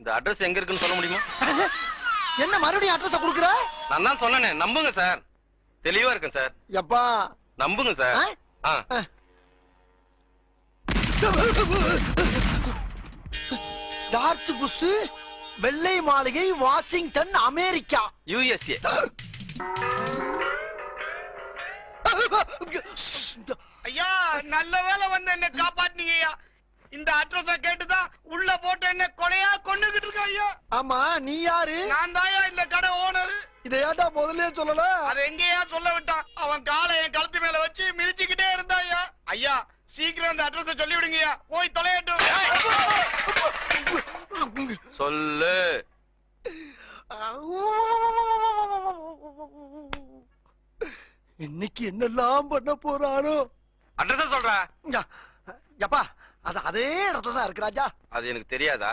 இந்த அட்ரஸ் எங்க இருக்குன்னு சொல்ல முடியுமா? என்ன மறுபடியும் அட்ரஸ் குடுக்குற? நான் தான் சொன்னேனே, நம்புங்க சார். தெளிவா இருக்கேன் சார். எப்பா நம்புங்க சார். டார்ச் புஷ், வெள்ளை மாளிகை, வாஷிங்டன், அமெரிக்கா, USA. ஐயா நல்ல வேலை வந்து என்ன காப்பாத்தினீங்க ஐயா. இந்த அட்ரஸ கேட்டுதான் உள்ள போட்டு என்ன கொலையா கொண்டுகிட்டு இருக்க ஐயா. ஆமா நீ யாரு? நான் தாயா இந்த கடை ஓனர். இதை ஏன்டா முதல்ல சொல்லல? அதை எங்கேயா சொல்ல விட்டான். அவன் காலை என் கழுத்து மேல வச்சு மிதிச்சுக்கிட்டே இருந்தா ஐயா. ஐயா சீக்கிரம் இந்த அட்ரஸ சொல்லி விடுங்கய்யா. போய் தொலையட்டும். சொல்லு. இன்னைக்கு என்னெல்லாம் பண்ண போறானோ? அட்ரஸ் சொல்றா. அப்பா அது அதே இடத்துல தான் இருக்கு ராஜா. அது எனக்கு தெரியாதா?